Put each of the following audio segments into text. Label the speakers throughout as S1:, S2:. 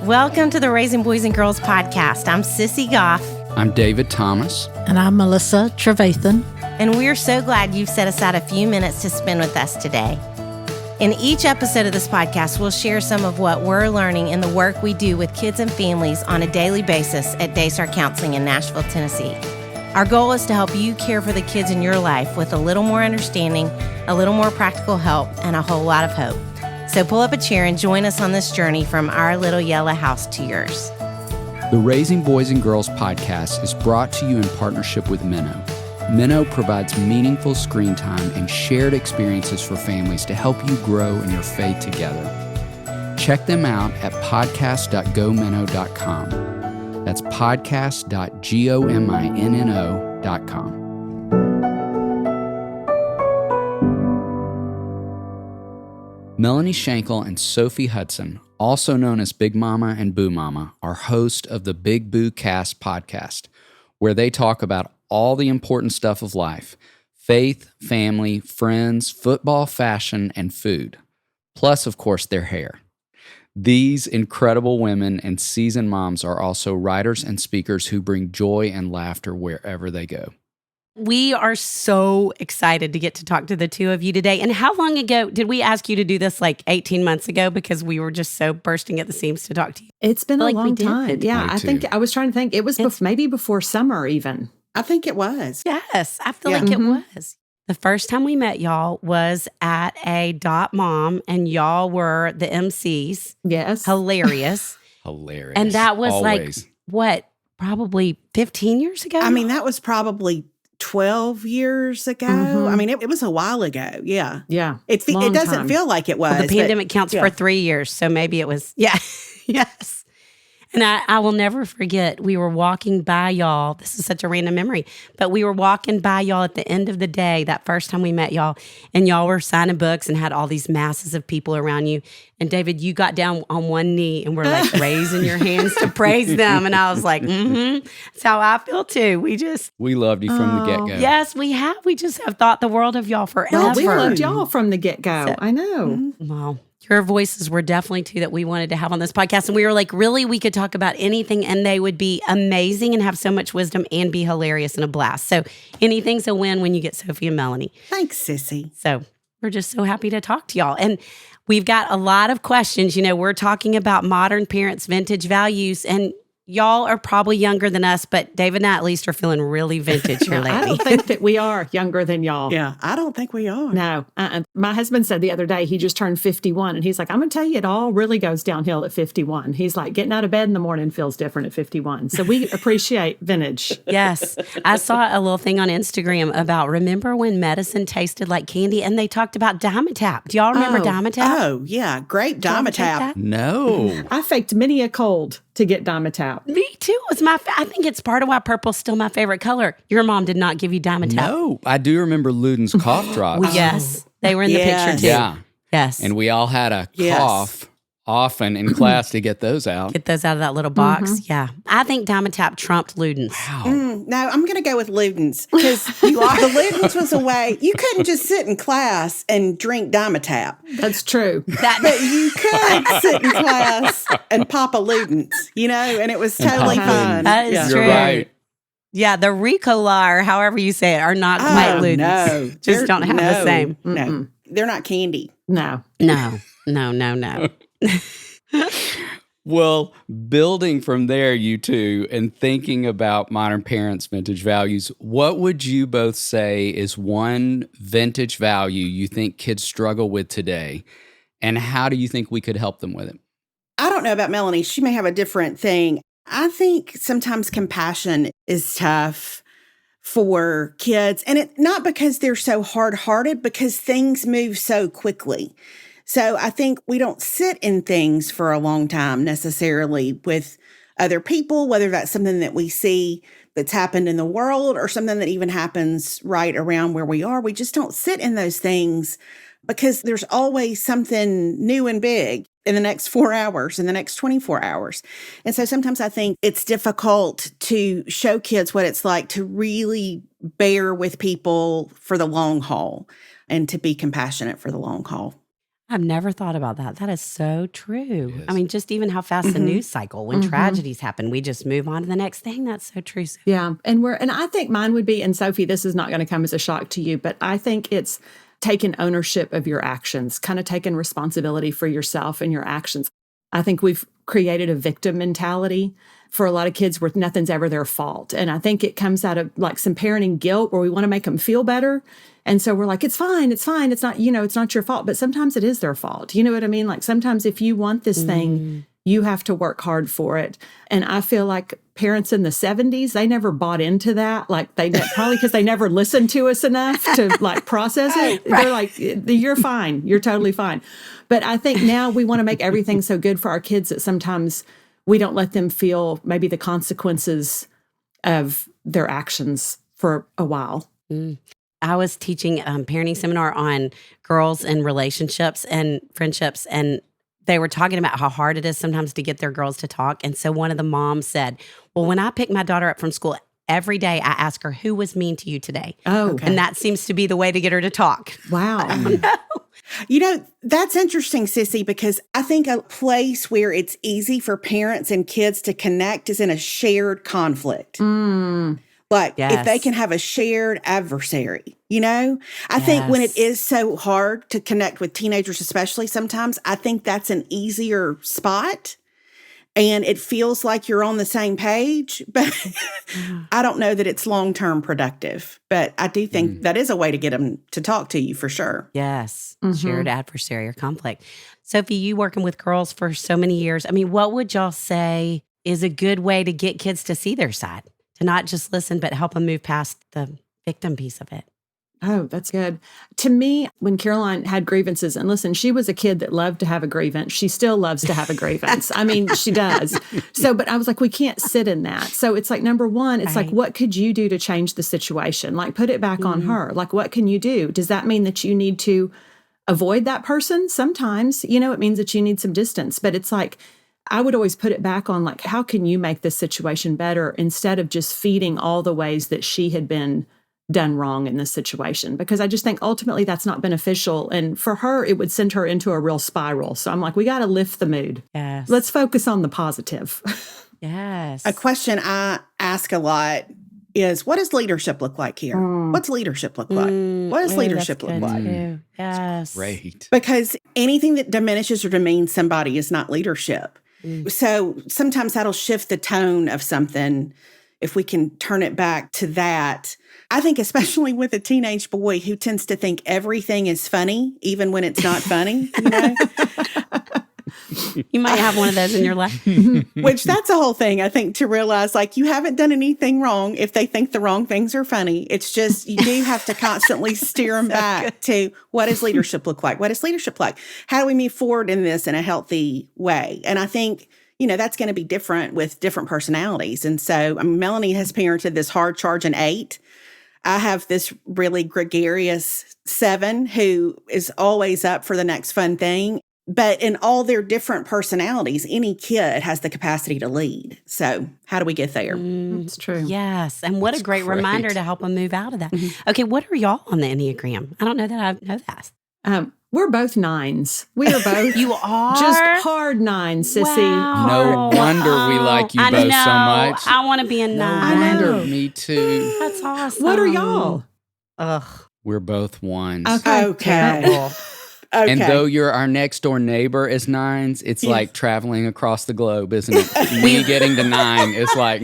S1: Welcome to the Raising Boys and Girls podcast. I'm Sissy Goff.
S2: I'm David Thomas.
S3: And I'm Melissa Trevathan.
S1: And we're so glad you've set aside a few minutes to spend with us today. In each episode of this podcast, we'll share some of what we're learning in the work we do with kids and families on a daily basis at Daystar Counseling in Nashville, Tennessee. Our goal is to help you care for the kids in your life with a little more understanding, a little more practical help, and a whole lot of hope. So pull up a chair and join us on this journey from our little yellow house to yours.
S2: The Raising Boys and Girls podcast is brought to you in partnership with Minnow. Minnow provides meaningful screen time and shared experiences for families to help you grow in your faith together. Check them out at podcast.gominnow.com. That's podcast.gominno.com. Melanie Shankle and Sophie Hudson, also known as Big Mama and Boo Mama, are hosts of the Big Boo Cast podcast, where they talk about all the important stuff of life: faith, family, friends, football, fashion, and food. Plus, of course, their hair. These incredible women and seasoned moms are also writers and speakers who bring joy and laughter wherever they go.
S4: We are so excited to get to talk to the two of you today. And how long ago did we ask you to do this? Like 18 months ago, because we were just so bursting at the seams to talk to you.
S3: It's been a
S4: Like we
S3: long
S4: did.
S3: time. Yeah,
S2: Me
S3: I
S2: too.
S3: think I was trying to think. It was maybe before summer even.
S5: I think it was.
S4: Yes, I feel
S5: Yeah.
S4: like it was. The first time we met y'all was at a Dot Mom, and y'all were the MCs.
S3: Yes.
S4: Hilarious.
S2: Hilarious.
S4: And that was
S2: Always.
S4: like, what, probably 15 years ago?
S5: I mean, that was probably 12 years ago.
S3: Mhm.
S5: I mean, it was a while ago. Yeah.
S3: Yeah.
S5: It
S3: Long
S5: doesn't
S3: time.
S5: feel like it was.
S4: Well, the
S5: but-
S4: pandemic counts
S5: yeah.
S4: for 3 years, so maybe it was, yeah, yes. And I will never forget, we were walking by y'all. This is such a random memory, but we were walking by y'all at the end of the day, that first time we met y'all, and y'all were signing books and had all these masses of people around you. And David, you got down on one knee and were like raising your hands to praise them. And I was like, that's how I feel too.
S2: We loved you from the get-go.
S4: Yes, we have. We just have thought the world of y'all forever.
S3: Well, we loved y'all from the get-go.
S4: So-
S3: I know.
S4: Well, your voices were definitely two that we wanted to have on this podcast. And we were like, really, we could talk about anything and they would be amazing and have so much wisdom and be hilarious and a blast. So anything's a win when you get Sophie and Melanie.
S5: Thanks, Sissy.
S4: So we're just so happy to talk to y'all. And we've got a lot of questions. You know, we're talking about modern parents' vintage values, and y'all are probably younger than us, but David and I at least are feeling really vintage here
S3: I
S4: lately.
S3: don't think that we are younger than y'all.
S5: Yeah. I don't think we are.
S3: No. My husband said the other day, he just turned 51, and he's like, I'm going to tell you, it all really goes downhill at 51. He's like, getting out of bed in the morning feels different at 51. So we appreciate vintage.
S4: Yes. I saw a little thing on Instagram about, remember when medicine tasted like candy? And they talked about Dimetap. Do y'all remember Dimetap?
S5: Oh, yeah. Great
S4: Y'all ever take
S5: Dimetap.
S4: that?
S2: No.
S3: I faked many a cold to get Dimetap.
S4: Me too. It's I think it's part of why purple's still my favorite color. Your mom did not give you Dimetap.
S2: No. I do remember Luden's cough drops.
S4: Well, yes. They were in the
S5: Yes.
S4: picture too.
S2: Yeah.
S4: Yes.
S2: And we all had a
S5: Yes.
S2: cough often in class to get those out.
S4: Get those out of that little box. Yeah. I think Dimetap trumped Luden's.
S2: Wow.
S5: No, I'm going to go with Luden's because the Luden's was a way. You couldn't just sit in class and drink Dimetap,
S3: That's true.
S5: but you could sit in class and pop a Luden's, and it was totally
S2: pop
S5: fun.
S4: That is
S5: Yeah.
S4: true.
S2: You're right.
S4: Yeah, the Ricola, or however you say it, are not quite
S5: Oh,
S4: Luden's.
S5: no.
S4: Just
S5: They're-
S4: don't have the
S5: no.
S4: same.
S5: No, they're not candy.
S3: No.
S4: No.
S2: Well, building from there, you two, and thinking about modern parents' vintage values, what would you both say is one vintage value you think kids struggle with today? And how do you think we could help them with it?
S5: I don't know about Melanie. She may have a different thing. I think sometimes compassion is tough for kids. And it not because they're so hard-hearted, because things move so quickly. So I think we don't sit in things for a long time necessarily with other people, whether that's something that we see that's happened in the world or something that even happens right around where we are. We just don't sit in those things because there's always something new and big in the next 4 hours, in the next 24 hours. And so sometimes I think it's difficult to show kids what it's like to really bear with people for the long haul and to be compassionate for the long haul.
S4: I've never thought about that. That is so true.
S2: It is.
S4: I mean, just even how fast the news cycle, when tragedies happen, we just move on to the next thing. That's so true.
S3: Yeah. And I think mine would be, and Sophie, this is not going to come as a shock to you, but I think it's taking ownership of your actions, kind of taking responsibility for yourself and your actions. I think we've created a victim mentality for a lot of kids where nothing's ever their fault. And I think it comes out of like some parenting guilt where we want to make them feel better. And so we're like, it's fine. It's not, it's not your fault. But sometimes it is their fault. You know what I mean? Like sometimes if you want this thing, you have to work hard for it. And I feel like parents in the 70s, they never bought into that. Like probably because they never listened to us enough to like process it. They're like, you're fine. You're totally fine. But I think now we want to make everything so good for our kids that sometimes we don't let them feel maybe the consequences of their actions for a while.
S4: I was teaching parenting seminar on girls and relationships and friendships, and they were talking about how hard it is sometimes to get their girls to talk. And so one of the moms said, well, when I pick my daughter up from school, every day I ask her, who was mean to you today?
S3: Oh, okay.
S4: And that seems to be the way to get her to talk.
S3: Wow.
S5: That's interesting, Sissy, because I think a place where it's easy for parents and kids to connect is in a shared conflict. Like if they can have a shared adversary, I think when it is so hard to connect with teenagers, especially sometimes, I think that's an easier spot. And it feels like you're on the same page, but I don't know that it's long-term productive. But I do think that is a way to get them to talk to you for sure.
S4: Yes. Shared adversary or conflict. Sophie, you working with girls for so many years. I mean, what would y'all say is a good way to get kids to see their side, to not just listen, but help them move past the victim piece of it?
S3: Oh, that's good. To me, when Caroline had grievances, and listen, she was a kid that loved to have a grievance. She still loves to have a grievance. I mean, she does. So, but I was like, we can't sit in that. So it's like, number one, it's like, what could you do to change the situation? Like, put it back on her. Like, what can you do? Does that mean that you need to avoid that person? Sometimes, it means that you need some distance. But it's like, I would always put it back on, like, how can you make this situation better instead of just feeding all the ways that she had been done wrong in this situation, because I just think ultimately that's not beneficial. And for her, it would send her into a real spiral. So I'm like, we got to lift the mood.
S4: Yes.
S3: Let's focus on the positive.
S4: Yes.
S5: A question I ask a lot is, what does leadership look like here? What's leadership look like? What does leadership look like?
S4: Yes.
S2: Great.
S5: Because anything that diminishes or demeans somebody is not leadership. So sometimes that'll shift the tone of something if we can turn it back to that. I think especially with a teenage boy who tends to think everything is funny, even when it's not funny,
S4: You might have one of those in your life.
S5: Which that's a whole thing, I think, to realize, like, you haven't done anything wrong if they think the wrong things are funny. It's just, you do have to constantly steer them back to, what does leadership look like? What is leadership like? How do we move forward in this in a healthy way? And I think, that's going to be different with different personalities. And so Melanie has parented this hard charging 8. I have this really gregarious 7 who is always up for the next fun thing. But in all their different personalities, any kid has the capacity to lead. So how do we get there?
S3: It's true.
S4: Yes. And what a great reminder to help them move out of that. Okay, what are y'all on the Enneagram? I don't know that I know that.
S3: We're both 9s. We are both.
S4: You are?
S3: Just hard 9s, Sissy.
S4: Wow.
S2: No wonder we like you
S4: I
S2: both
S4: know.
S2: so much.
S4: I want to be a 9.
S3: I know.
S2: Me too.
S4: That's awesome.
S3: What are y'all?
S4: Ugh.
S2: We're both 1s.
S5: Okay.
S2: And though you're our next door neighbor is 9s, it's like traveling across the globe, isn't it? Me getting to 9 is like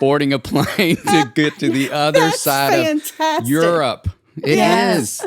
S2: boarding a plane to get to the other side of Europe. It is.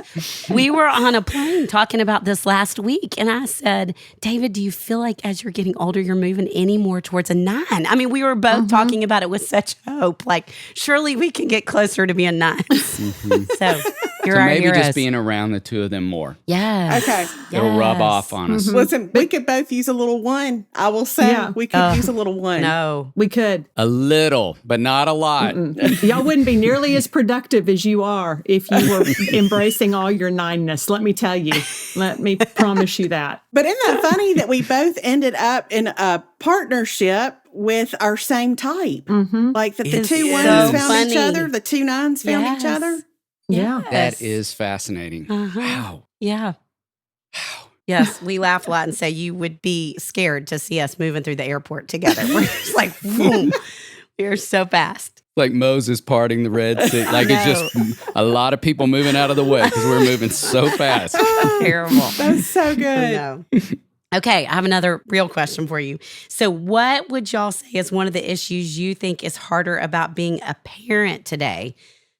S4: We were on a plane talking about this last week, and I said, David, do you feel like as you're getting older, you're moving any more towards a 9? I mean, we were both talking about it with such hope. Like, surely we can get closer to being 9s. So you're our
S2: maybe
S4: heroes.
S2: just being around the two of them more.
S4: Yes.
S5: Okay.
S2: It'll rub off on us.
S5: Listen, we could both use a little 1. I will say we could use a little 1.
S4: No.
S3: We could.
S2: A little, but not a lot.
S3: Y'all wouldn't be nearly as productive as you are if you were embracing all your 9ness. Let me tell you. Let me promise you that.
S5: But isn't that funny that we both ended up in a partnership with our same type? Like that the two 1s found each other, the two 9s found each other?
S3: Yeah.
S2: That is fascinating.
S4: Uh-huh.
S2: Wow.
S4: Yeah. Yes, we laugh a lot and say you would be scared to see us moving through the airport together. We're just like, boom. We're so fast.
S2: Like Moses parting the Red Sea. Like it's just a lot of people moving out of the way because we're moving so fast.
S4: Terrible.
S5: That's so good.
S4: I know. Okay, I have another real question for you. So what would y'all say is one of the issues you think is harder about being a parent today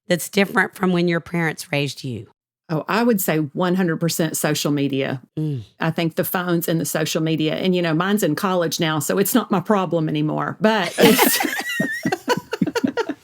S4: that's different from when your parents raised you?
S3: Oh, I would say 100% social media. I think the phones and the social media, and mine's in college now, so it's not my problem anymore. But it's,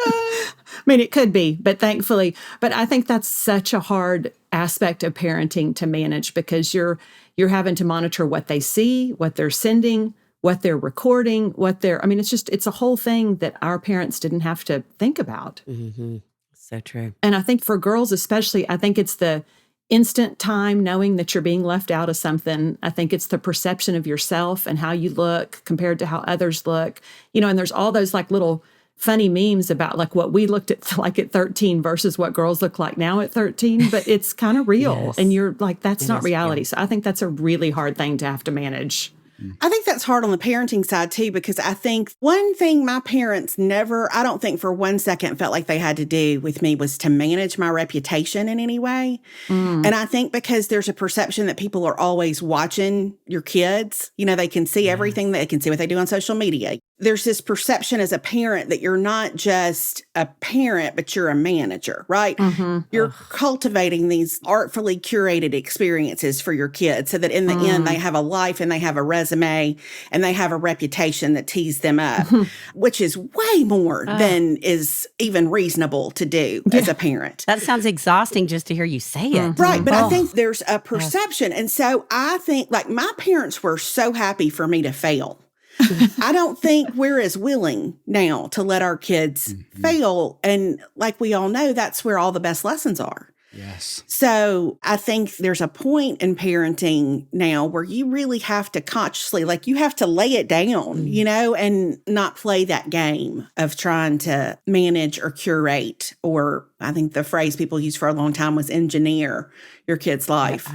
S3: I mean, it could be, but thankfully, but I think that's such a hard aspect of parenting to manage because you're having to monitor what they see, what they're sending, what they're recording, it's a whole thing that our parents didn't have to think about.
S4: Mm-hmm. So true.
S3: And I think for girls especially, I think it's the instant time knowing that you're being left out of something. I think it's the perception of yourself and how you look compared to how others look. And there's all those like little funny memes about like what we looked at like at 13 versus what girls look like now at 13, but it's kind of real.
S4: Yes.
S3: And you're like, that's
S4: It
S3: not
S4: is
S3: reality.
S4: real.
S3: So I think that's a really hard thing to have to manage.
S5: I think that's hard on the parenting side too, because I think one thing my parents never, I don't think for 1 second felt like they had to do with me was to manage my reputation in any way. And I think because there's a perception that people are always watching your kids, they can see everything, they can see what they do on social media. There's this perception as a parent that you're not just a parent, but you're a manager, right? You're cultivating these artfully curated experiences for your kids so that in the end, they have a life and they have a resume and they have a reputation that tees them up, which is way more than is even reasonable to do as a parent.
S4: That sounds exhausting just to hear you say it.
S5: Right. But I think there's a perception. And so I think like my parents were so happy for me to fail. I don't think we're as willing now to let our kids fail. And like we all know, that's where all the best lessons are.
S2: Yes.
S5: So I think there's a point in parenting now where you really have to consciously, like you have to lay it down, and not play that game of trying to manage or curate, or I think the phrase people used for a long time was engineer your kid's life.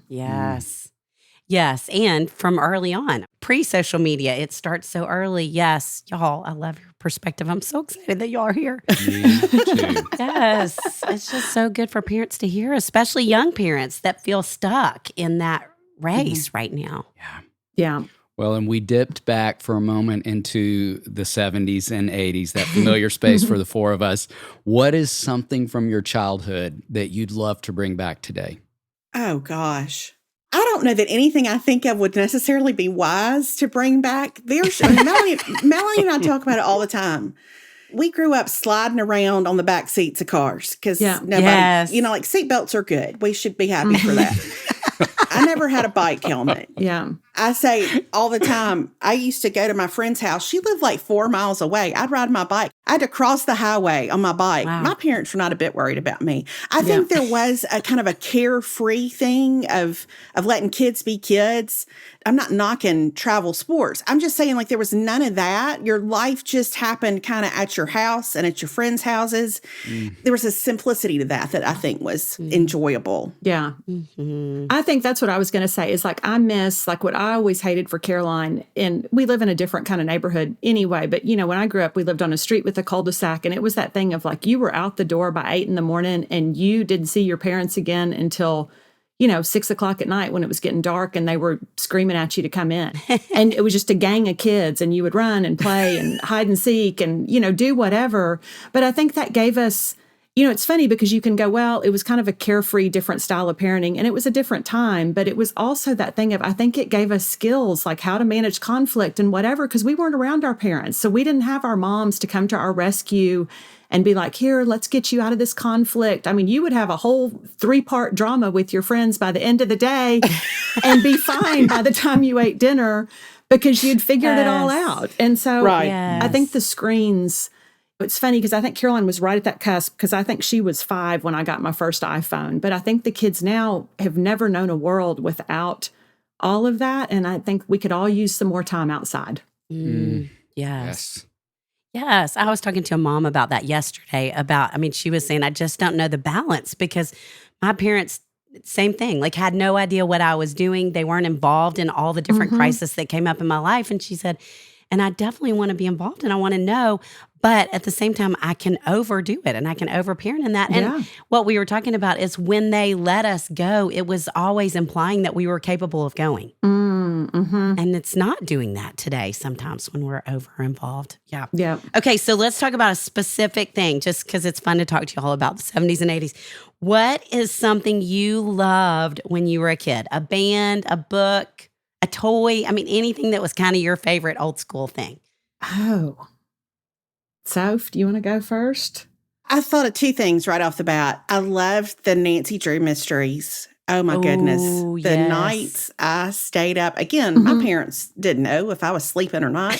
S4: Yes. Yes. And from early on, pre-social media, it starts so early. Yes. Y'all, I love your perspective. I'm so excited that y'all are here.
S2: Me too.
S4: Yes. It's just so good for parents to hear, especially young parents that feel stuck in that race right now.
S3: Yeah.
S2: Well, and we dipped back for a moment into the 70s and 80s, that familiar space for the four of us. What is something from your childhood that you'd love to bring back today?
S5: Oh, gosh. I don't know that anything I think of would necessarily be wise to bring back. Melanie and I talk about it all the time. We grew up sliding around on the back seats of cars because nobody, like seatbelts are good. We should be happy for that. I never had a bike helmet.
S3: Yeah.
S5: I say all the time, I used to go to my friend's house. She lived like 4 miles away. I'd ride my bike. I had to cross the highway on my bike.
S4: Wow.
S5: My parents were not a bit worried about me. I think there was a kind of a carefree thing of letting kids be kids. I'm not knocking travel sports. I'm just saying like there was none of that. Your life just happened kind of at your house and at your friends' houses. There was a simplicity to that I think was enjoyable.
S3: Yeah. I think that's what I was going to say is like, I miss like what I always hated for Caroline. And we live in a different kind of neighborhood anyway. But, when I grew up, we lived on a street with a cul-de-sac. And it was that thing of like, you were out the door by 8 a.m. and you didn't see your parents again until 6 o'clock at night when it was getting dark and they were screaming at you to come in. And it was just a gang of kids and you would run and play and hide and seek and, do whatever. But I think that gave us, it's funny because you can go, well, it was kind of a carefree, different style of parenting and it was a different time, but it was also that thing of, I think it gave us skills like how to manage conflict and whatever, because we weren't around our parents. So we didn't have our moms to come to our rescue and be like, here, let's get you out of this conflict. I mean, you would have a whole 3-part drama with your friends by the end of the day and be fine by the time you ate dinner because you'd figured it all out. And so I think the screens, it's funny because I think Caroline was right at that cusp because I think she was 5 when I got my first iPhone. But I think the kids now have never known a world without all of that. And I think we could all use some more time outside.
S4: Yes. Yes. I was talking to a mom about that yesterday she was saying, I just don't know the balance because my parents, same thing, like had no idea what I was doing. They weren't involved in all the different crises that came up in my life. And she said, and I definitely want to be involved and I want to know, but at the same time, I can overdo it and I can overparent in that. And what we were talking about is when they let us go, it was always implying that we were capable of going. And it's not doing that today sometimes when we're over-involved. Yeah. Okay, so let's talk about a specific thing, just because it's fun to talk to you all about the 70s and 80s. What is something you loved when you were a kid? A band, a book, a toy? I mean, anything that was kind of your favorite old school thing.
S3: Oh. Soph, do you want to go first?
S5: I thought of two things right off the bat. I loved the Nancy Drew mysteries. Oh, my goodness. The nights I stayed up. Again, my parents didn't know if I was sleeping or not.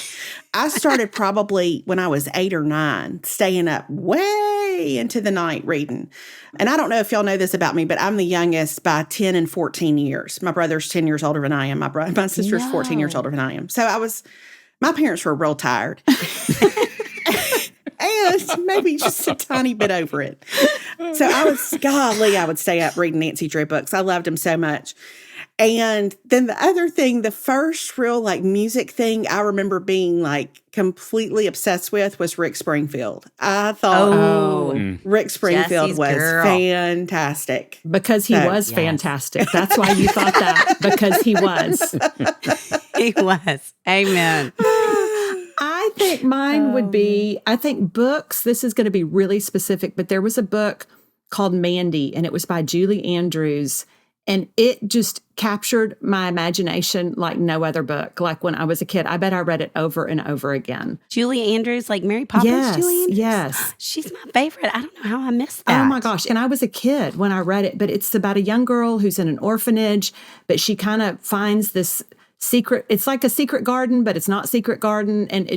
S5: I started probably when I was 8 or 9, staying up way into the night reading. And I don't know if y'all know this about me, but I'm the youngest by 10 and 14 years. My brother's 10 years older than I am. My sister's 14 years older than I am. So my parents were real tired. And maybe just a tiny bit over it. So I would stay up reading Nancy Drew books. I loved them so much. And then the other thing, the first real music thing I remember being completely obsessed with was Rick Springfield. I thought Rick Springfield
S4: Jesse's
S5: was
S4: girl.
S5: Fantastic.
S3: Because he was fantastic. That's why you thought that, because he was.
S4: He was. Amen.
S3: I think mine would be, books. This is going to be really specific, but there was a book called Mandy, and it was by Julie Andrews, and it just captured my imagination like no other book. Like when I was a kid, I bet I read it over and over again.
S4: Julie Andrews, like Mary Poppins Julie Andrews?
S3: Yes.
S4: She's my favorite. I don't know how I missed that.
S3: Oh my gosh. And I was a kid when I read it, but it's about a young girl who's in an orphanage, but she kind of finds this secret, it's like a secret garden, but it's not secret garden. And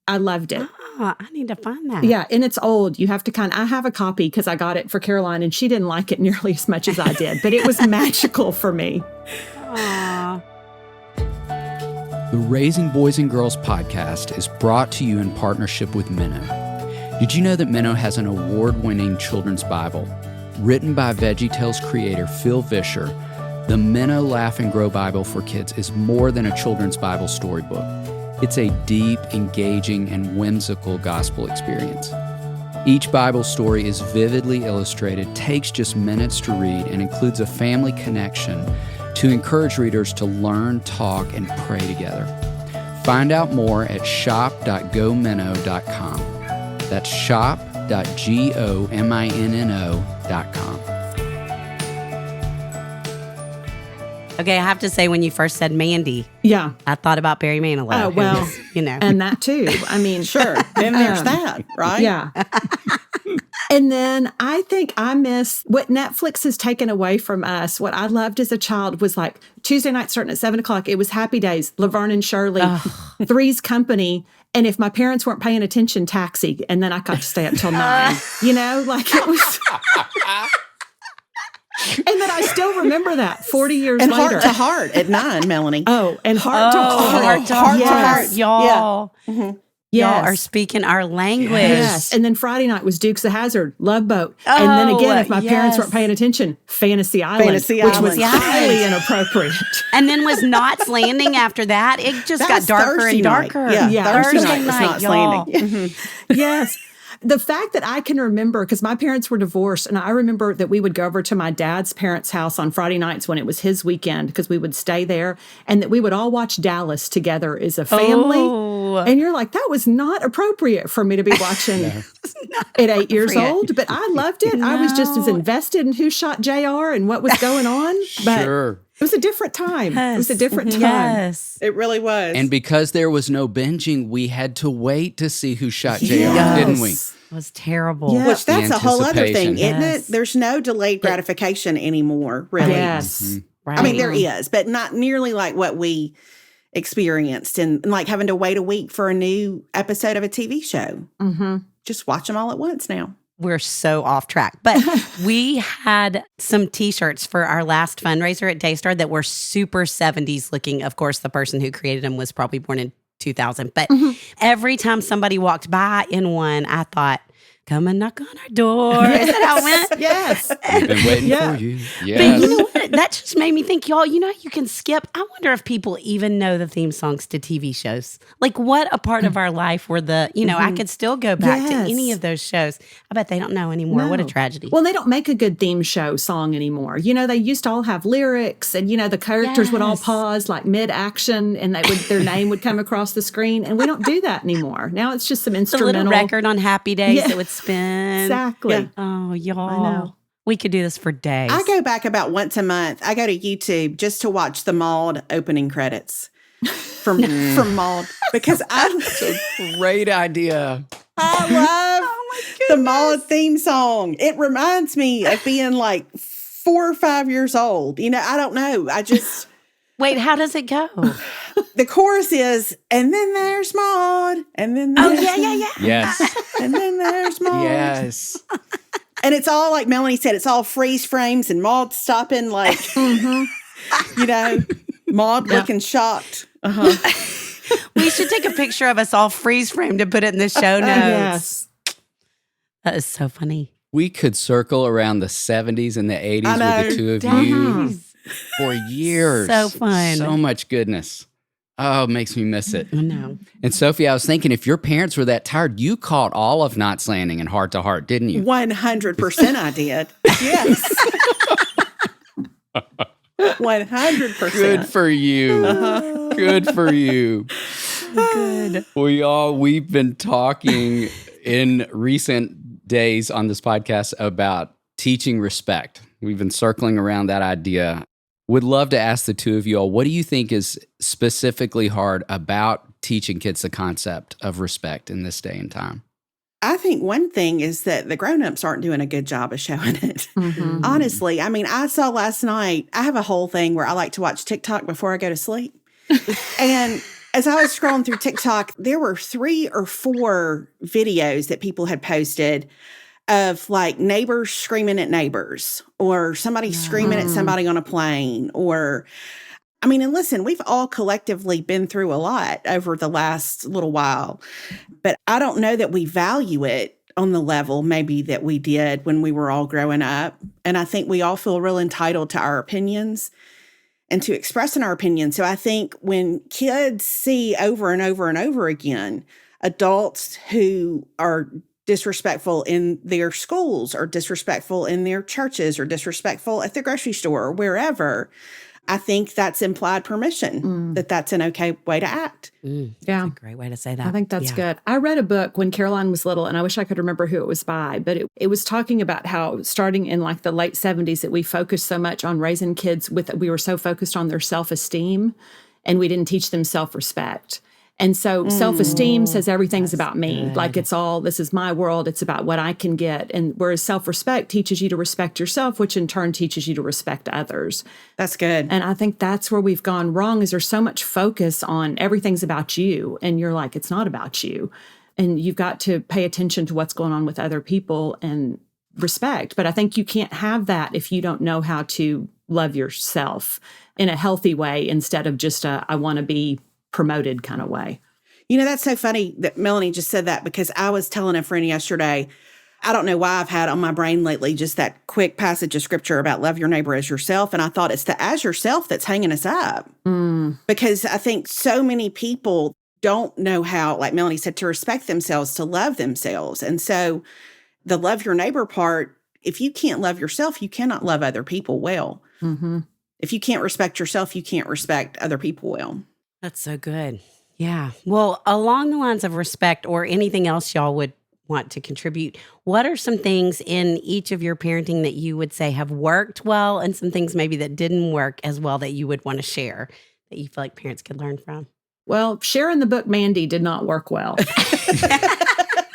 S3: I loved it.
S4: Oh, I need to find that.
S3: Yeah. And it's old. You have to I have a copy because I got it for Caroline and she didn't like it nearly as much as I did, but it was magical for me.
S4: Aww.
S2: The Raising Boys and Girls podcast is brought to you in partnership with Minnow. Did you know that Minnow has an award-winning children's Bible? Written by VeggieTales creator Phil Vischer, the Minnow Laugh and Grow Bible for Kids is more than a children's Bible storybook. It's a deep, engaging, and whimsical gospel experience. Each Bible story is vividly illustrated, takes just minutes to read, and includes a family connection to encourage readers to learn, talk, and pray together. Find out more at shop.gominnow.com. That's shop.gominno.com.
S4: Okay, I have to say, when you first said Mandy, I thought about Barry Manilow.
S3: Oh, well, and that too. I mean,
S5: sure. Then there's that, right?
S3: Yeah. And then I think I miss what Netflix has taken away from us. What I loved as a child was Tuesday night starting at 7:00. It was Happy Days, Laverne and Shirley, Three's Company. And if my parents weren't paying attention, Taxi. And then I got to stay up till 9. It was... And then I still remember that 40 years
S5: and
S3: later.
S5: Heart to Heart at 9, Melanie.
S3: Oh, and Heart to Heart.
S4: Heart to Heart, y'all.
S5: Yeah. Mm-hmm.
S4: Y'all are speaking our language.
S3: Yes. And then Friday night was Dukes of Hazzard, Love Boat. And then again, if my parents weren't paying attention, Fantasy Island, which was highly inappropriate.
S4: And then was Knots Landing after that. It just got darker
S5: Thursday
S4: and darker.
S5: Night. Yeah.
S4: Thursday night,
S5: was Knots
S4: y'all.
S5: Landing. Mm-hmm.
S3: Yes. The fact that I can remember, because my parents were divorced, and I remember that we would go over to my dad's parents' house on Friday nights when it was his weekend, because we would stay there, and that we would all watch Dallas together as a family.
S4: Oh.
S3: And you're like, that was not appropriate for me to be watching at 8 years old, but I loved it. I was just as invested in who shot JR and what was going on. But
S2: Sure.
S3: It was a different time. It was a different time.
S4: Yes.
S5: It really was.
S2: And because there was no binging, we had to wait to see who shot JR, didn't we?
S4: It was terrible.
S3: Yeah.
S5: Which that's a whole other thing, isn't
S4: Yes.
S5: it? There's no delayed gratification anymore, really.
S3: Yes.
S2: Mm-hmm.
S4: Right.
S5: I mean, there is, but not nearly like what we experienced and like having to wait a week for a new episode of a TV show.
S3: Mm-hmm.
S5: Just watch them all at once now.
S4: We're so off track. But we had some T-shirts for our last fundraiser at Daystar that were super 70s looking. Of course, the person who created them was probably born in 2000. But every time somebody walked by in one, I thought, come and knock on our door. Is that how it went?
S3: Yes.
S2: We've been waiting for you.
S4: But
S2: Yes.
S4: you know what? That just made me think, y'all, you can skip. I wonder if people even know the theme songs to TV shows. Like, what a part of our life were I could still go back to any
S3: Yes.
S4: of those shows. I bet they don't know anymore. What a
S3: No.
S4: tragedy.
S3: Well, they don't make a good theme show song anymore. They used to all have lyrics, and the characters would all
S4: Yes.
S3: pause like mid-action, and their name would come across the screen. And we don't do that anymore. Now it's just some
S4: the
S3: instrumental
S4: little record on Happy Days
S3: Yeah.
S4: that would spin.
S3: Exactly.
S5: Yeah.
S4: Oh, y'all.
S3: I know.
S4: We could do this for days.
S5: I go back about once a month. I go to YouTube just to watch the Maud opening credits from Maud because
S2: Great idea.
S5: I love the Maud theme song. It reminds me of being like 4 or 5 years old. I don't know. I just
S4: Wait, how does it go?
S5: the chorus is, and then there's Maud, and then
S4: Oh,
S5: there's
S4: yeah.
S2: Yes.
S5: and then there's Maud.
S2: Yes.
S5: And it's all like Melanie said, it's all freeze frames and Maud stopping like, Maud looking shocked.
S4: We should take a picture of us all freeze framed to put it in the show notes.
S3: Yes.
S4: That is so funny.
S2: We could circle around the 70s and the 80s
S5: I know.
S2: with the two of you
S4: Days.
S2: for years.
S4: So fun.
S2: So much goodness. Oh, it makes me miss it.
S4: I know.
S2: And Sophie, I was thinking, if your parents were that tired, you caught all of Knots Landing and Heart to Heart, didn't you?
S5: 100% I did. Yes. 100%.
S2: Good for you. Good for you.
S4: Good.
S2: We've been talking in recent days on this podcast about teaching respect. We've been circling around that idea. Would love to ask the two of you all, what do you think is specifically hard about teaching kids the concept of respect in this day and time?
S5: I think one thing is that the grown-ups aren't doing a good job of showing it.
S3: Mhm.
S5: Honestly, I saw last night, I have a whole thing where I like to watch TikTok before I go to sleep. And as I was scrolling through TikTok, there were 3 or 4 videos that people had posted of like neighbors screaming at neighbors or somebody screaming at somebody on a plane and listen, we've all collectively been through a lot over the last little while, but I don't know that we value it on the level maybe that we did when we were all growing up. And I think we all feel real entitled to our opinions and to expressing our opinions. So I think when kids see over and over and over again, adults who are disrespectful in their schools or disrespectful in their churches or disrespectful at the grocery store or wherever, I think that's implied permission that that's an okay way to act.
S3: Yeah.
S4: That's a great way to say that.
S3: I think that's
S4: Yeah.
S3: good. I read a book when Caroline was little, and I wish I could remember who it was by, but it was talking about how starting in like the late 70s that we focused so much on raising kids we were so focused on their self-esteem and we didn't teach them self-respect. And so self-esteem says everything's about me.
S4: good.
S3: Like this is my world. It's about what I can get. And whereas self-respect teaches you to respect yourself, which in turn teaches you to respect others.
S5: That's good.
S3: And I think that's where we've gone wrong is there's so much focus on everything's about you. And you're like, it's not about you. And you've got to pay attention to what's going on with other people and respect. But I think you can't have that if you don't know how to love yourself in a healthy way instead of just I want to be promoted kind of way.
S5: That's so funny that Melanie just said that because I was telling a friend yesterday, I don't know why I've had on my brain lately just that quick passage of scripture about love your neighbor as yourself. And I thought it's the as yourself that's hanging us up. Because I think so many people don't know how, like Melanie said, to respect themselves, to love themselves. And so the love your neighbor part, if you can't love yourself, you cannot love other people well.
S3: Mm-hmm.
S5: If you can't respect yourself, you can't respect other people well.
S4: That's so good. Yeah. Well, along the lines of respect or anything else y'all would want to contribute, what are some things in each of your parenting that you would say have worked well and some things maybe that didn't work as well that you would want to share that you feel like parents could learn from?
S3: Well, sharing the book Mandy did not work well.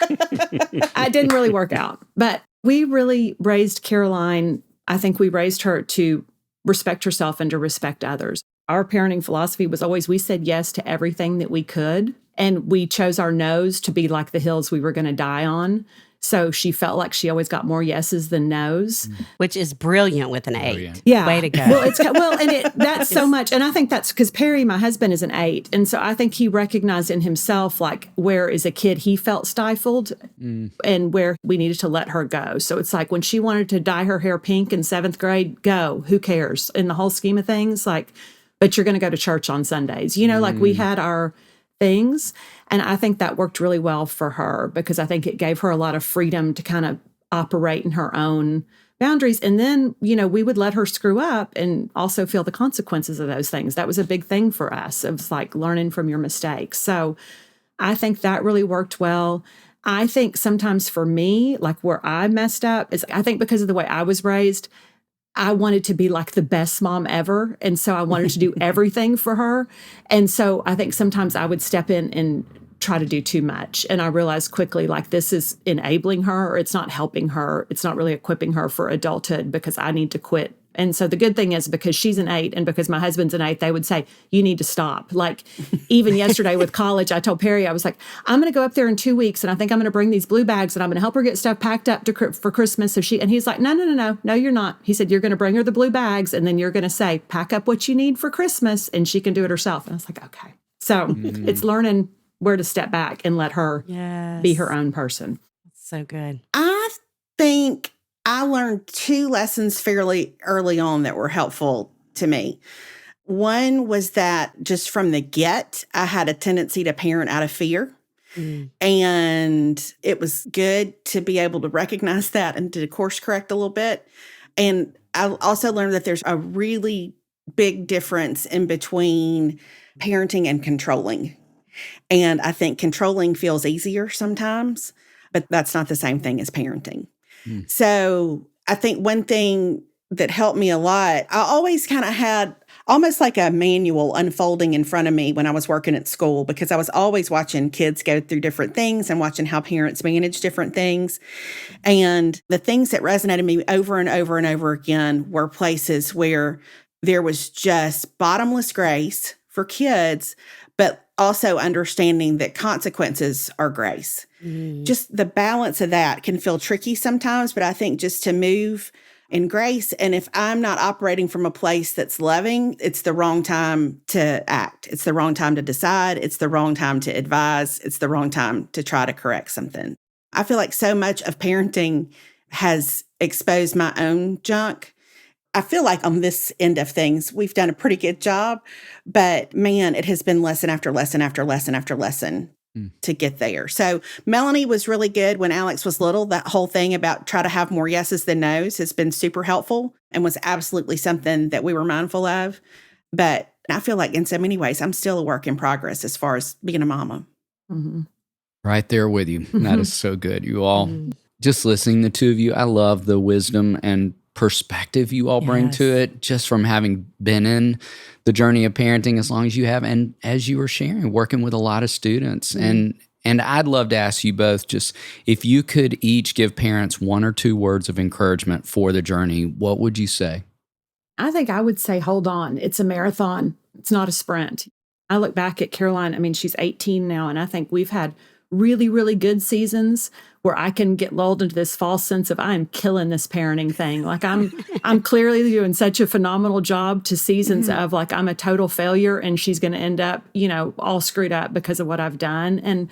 S3: It didn't really work out. But we really raised Caroline, I think we raised her to respect herself and to respect others. Our parenting philosophy was always we said yes to everything that we could. And we chose our no's to be like the hills we were going to die on. So she felt like she always got more yeses than nos.
S4: Which is brilliant with an 8.
S2: Brilliant.
S3: Yeah.
S4: Way to go.
S3: And that's so much. And I think that's because Perry, my husband, is an 8. And so I think he recognized in himself, like, where as a kid he felt stifled and where we needed to let her go. So it's like when she wanted to dye her hair pink in 7th grade, go. Who cares? In the whole scheme of things, like, but you're going to go to church on Sundays. Like we had our things. And I think that worked really well for her because I think it gave her a lot of freedom to kind of operate in her own boundaries. And then, we would let her screw up and also feel the consequences of those things. That was a big thing for us. It was like learning from your mistakes. So I think that really worked well. I think sometimes for me, like where I messed up is I think because of the way I was raised, I wanted to be like the best mom ever. And so I wanted to do everything for her. And so I think sometimes I would step in and try to do too much. And I realized quickly, like, this is enabling her or it's not helping her. It's not really equipping her for adulthood because I need to quit. And so the good thing is because she's an 8 and because my husband's an 8, they would say, you need to stop. Like even yesterday with college, I told Perry, I was like, I'm going to go up there in 2 weeks and I think I'm going to bring these blue bags and I'm going to help her get stuff packed up for Christmas. And he's like, no, you're not. He said, you're going to bring her the blue bags and then you're going to say, pack up what you need for Christmas and she can do it herself. And I was like, okay. So it's learning where to step back and let her be her own person.
S4: So good.
S5: I think I learned 2 lessons fairly early on that were helpful to me. One was that just from the get, I had a tendency to parent out of fear. And it was good to be able to recognize that and to course correct a little bit. And I also learned that there's a really big difference in between parenting and controlling. And I think controlling feels easier sometimes, but that's not the same thing as parenting. So I think one thing that helped me a lot, I always kind of had almost like a manual unfolding in front of me when I was working at school, because I was always watching kids go through different things and watching how parents manage different things. And the things that resonated with me over and over and over again were places where there was just bottomless grace for kids, but also understanding that consequences are grace. Just the balance of that can feel tricky sometimes, but I think just to move in grace. And if I'm not operating from a place that's loving, it's the wrong time to act. It's the wrong time to decide. It's the wrong time to advise. It's the wrong time to try to correct something. I feel like so much of parenting has exposed my own junk. I feel like on this end of things, we've done a pretty good job, but man, it has been lesson after lesson after lesson after lesson to get there. So Melanie was really good when Alex was little. That whole thing about try to have more yeses than nos has been super helpful and was absolutely something that we were mindful of. But I feel like in so many ways, I'm still a work in progress as far as being a mama.
S2: Right there with you. That is so good. You all, just listening, the two of you, I love the wisdom and perspective you all bring to it, just from having been in the journey of parenting as long as you have, and as you were sharing, working with a lot of students. And I'd love to ask you both, just if you could each give parents 1 or 2 words of encouragement for the journey, what would you say?
S3: I think I would say, hold on. It's a marathon. It's not a sprint. I look back at Caroline. I mean, she's 18 now, and I think we've had really, really good seasons where I can get lulled into this false sense of I'm killing this parenting thing. Like I'm clearly doing such a phenomenal job, to seasons of like I'm a total failure and she's going to end up, all screwed up because of what I've done. And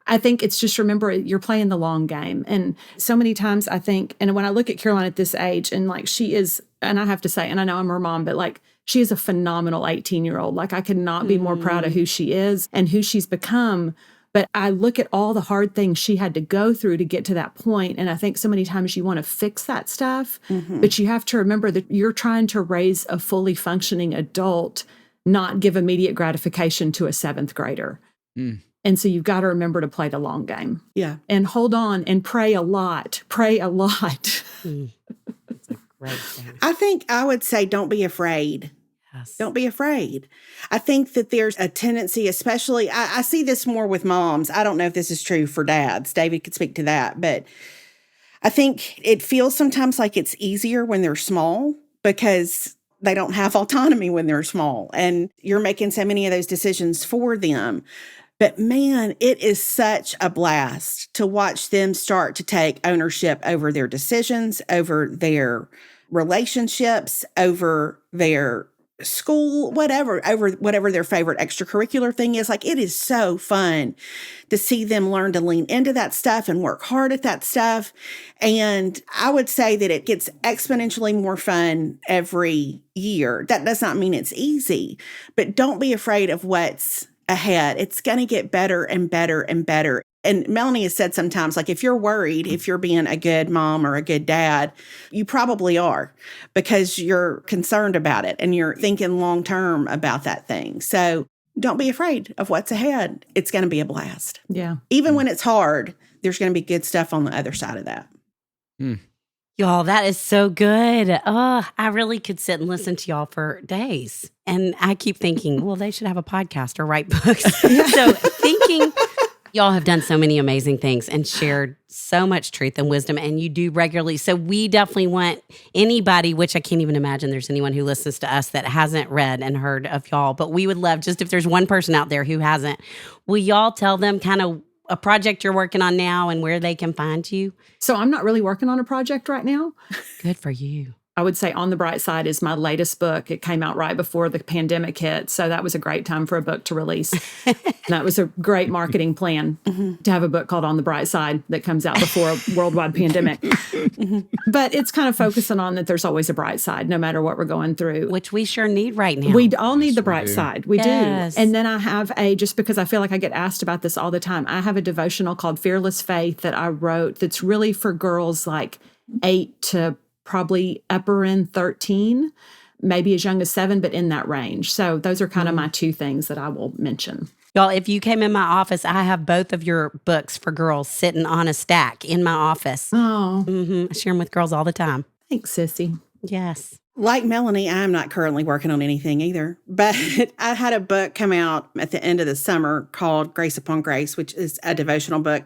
S3: I think it's just, remember, you're playing the long game. And so many times I think, and when I look at Caroline at this age, and like she is, and I have to say, and I know I'm her mom, but like she is a phenomenal 18-year-old. Like I could not be more proud of who she is and who she's become. But I look at all the hard things she had to go through to get to that point. And I think so many times you want to fix that stuff, but you have to remember that you're trying to raise a fully functioning adult, not give immediate gratification to a 7th grader. And so you've got to remember to play the long game.
S5: Yeah.
S3: And hold on and pray a lot. Pray a lot.
S4: That's a great thing.
S5: I think I would say don't be afraid.
S4: Yes.
S5: Don't be afraid. I think that there's a tendency, especially, I see this more with moms. I don't know if this is true for dads. David could speak to that. But I think it feels sometimes like it's easier when they're small because they don't have autonomy when they're small. And you're making so many of those decisions for them. But man, it is such a blast to watch them start to take ownership over their decisions, over their relationships, over their school, whatever, over whatever their favorite extracurricular thing is. Like, it is so fun to see them learn to lean into that stuff and work hard at that stuff. And I would say that it gets exponentially more fun every year. That does not mean it's easy, but don't be afraid of what's ahead. It's going to get better and better and better. And Melanie has said sometimes, like, if you're worried, if you're being a good mom or a good dad, you probably are, because you're concerned about it and you're thinking long-term about that thing. So don't be afraid of what's ahead. It's going to be a blast.
S3: Yeah.
S5: Even when it's hard, there's going to be good stuff on the other side of that.
S4: Y'all, that is so good. Oh, I really could sit and listen to y'all for days. And I keep thinking, well, they should have a podcast or write books. So thinking, y'all have done so many amazing things and shared so much truth and wisdom, and you do regularly. So we definitely want anybody, which I can't even imagine there's anyone who listens to us that hasn't read and heard of y'all, but we would love, just if there's one person out there who hasn't, will y'all tell them kind of a project you're working on now and where they can find you?
S3: So I'm not really working on a project right now.
S4: Good for you.
S3: I would say On the Bright Side is my latest book. It came out right before the pandemic hit. So that was a great time for a book to release. That was a great marketing plan to have a book called On the Bright Side that comes out before a worldwide pandemic. But it's kind of focusing on that there's always a bright side, no matter what we're going through.
S4: Which we sure need right now.
S3: We all need the bright side. We
S4: Yes.
S3: do. And then I have just because I feel like I get asked about this all the time, I have a devotional called Fearless Faith that I wrote that's really for girls like 8 to probably upper end 13, maybe as young as 7, but in that range. So those are kind of my two things that I will mention.
S4: Y'all, if you came in my office, I have both of your books for girls sitting on a stack in my office.
S3: Oh,
S4: I share them with girls all the time.
S3: thanks, Sissy.
S4: Yes.
S5: Like Melanie, I'm not currently working on anything either, but I had a book come out at the end of the summer called Grace Upon Grace, which is a devotional book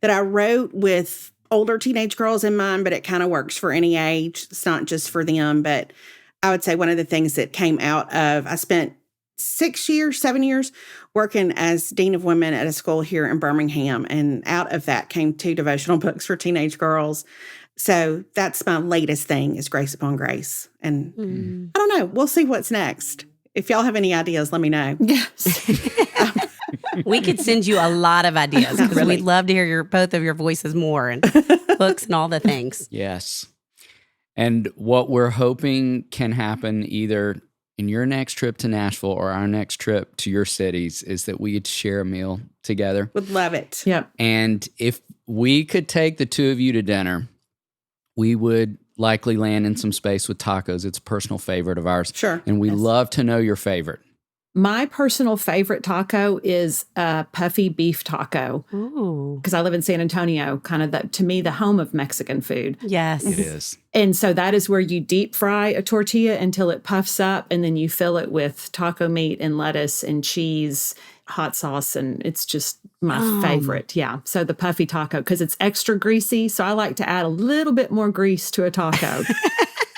S5: that I wrote with older teenage girls in mind, but it kind of works for any age. It's not just for them, but I would say one of the things that came out of, I spent 7 years working as Dean of Women at a school here in Birmingham. And out of that came 2 devotional books for teenage girls. So that's my latest thing, is Grace Upon Grace. And I don't know, we'll see what's next. If y'all have any ideas, let me know.
S3: Yes.
S4: We could send you a lot of ideas because
S5: Really.
S4: we'd love to hear both of your voices more and books and all the things.
S2: Yes. And what we're hoping can happen either in your next trip to Nashville or our next trip to your cities is that we'd share a meal together.
S5: Would love it.
S3: Yep.
S2: And if we could take the 2 of you to dinner, we would likely land in some space with tacos. It's a personal favorite of ours.
S5: Sure.
S2: And we love to know your favorite.
S3: My personal favorite taco is a puffy beef taco
S4: Ooh.
S3: because I live in San Antonio, kind of to me, the home of Mexican food.
S4: Yes.
S2: It is.
S3: And so that is where you deep fry a tortilla until it puffs up, and then you fill it with taco meat and lettuce and cheese, hot sauce, and it's just my favorite. Yeah. So the puffy taco, because it's extra greasy, so I like to add a little bit more grease to a taco.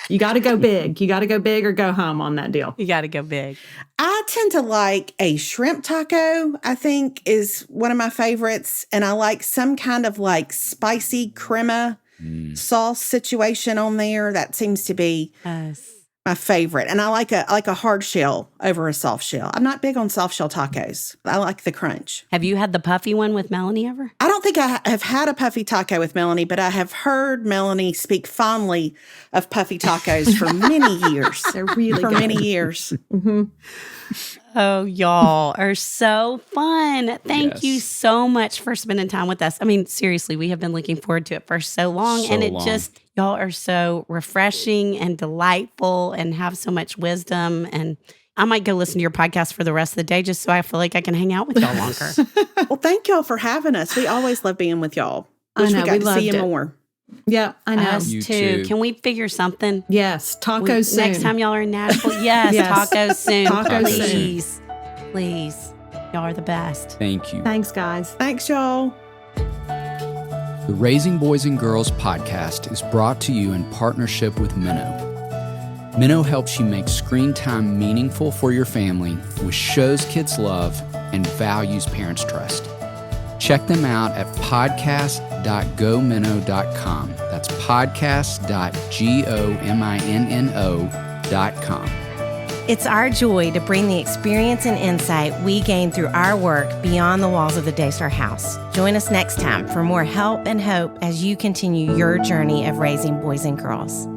S3: You got to go big. You got to go big or go home on that deal.
S4: You got to go big.
S5: I tend to like a shrimp taco, I think, is one of my favorites. And I like some kind of like spicy crema sauce situation on there. That seems to be
S4: Yes.
S5: my favorite. And I like a hard shell over a soft shell. I'm not big on soft shell tacos. I like the crunch.
S4: Have you had the puffy one with Melanie ever?
S5: I don't think I have had a puffy taco with Melanie, but I have heard Melanie speak fondly of puffy tacos for many years.
S3: They're really
S5: For
S3: good.
S5: many years.
S4: Oh, y'all are so fun. Thank
S2: Yes.
S4: you so much for spending time with us. I mean, seriously, we have been looking forward to it for so long.
S2: So
S4: and it
S2: long.
S4: just, y'all are so refreshing and delightful and have so much wisdom. And I might go listen to your podcast for the rest of the day just so I feel like I can hang out with y'all longer.
S5: Well, thank y'all for having us. We always love being with y'all.
S3: I
S5: Wish
S3: know,
S5: we got
S3: we
S5: to see
S3: loved
S5: you
S3: it.
S5: more.
S3: Yeah, I know.
S4: Us
S2: You
S4: too.
S2: too.
S4: Can we figure something?
S3: Yes, tacos soon.
S4: Next time y'all are in Nashville, yes,
S3: Yes.
S4: tacos soon.
S3: Tacos
S2: soon.
S4: Please. Please. Y'all are the best.
S2: Thank you.
S3: Thanks, guys.
S5: Thanks, y'all.
S2: The Raising Boys and Girls podcast is brought to you in partnership with Minnow. Minnow helps you make screen time meaningful for your family with shows kids love and values parents trust. Check them out at podcast.gominno.com. That's podcast.gominno.com.
S1: It's our joy to bring the experience and insight we gain through our work beyond the walls of the Daystar House. Join us next time for more help and hope as you continue your journey of raising boys and girls.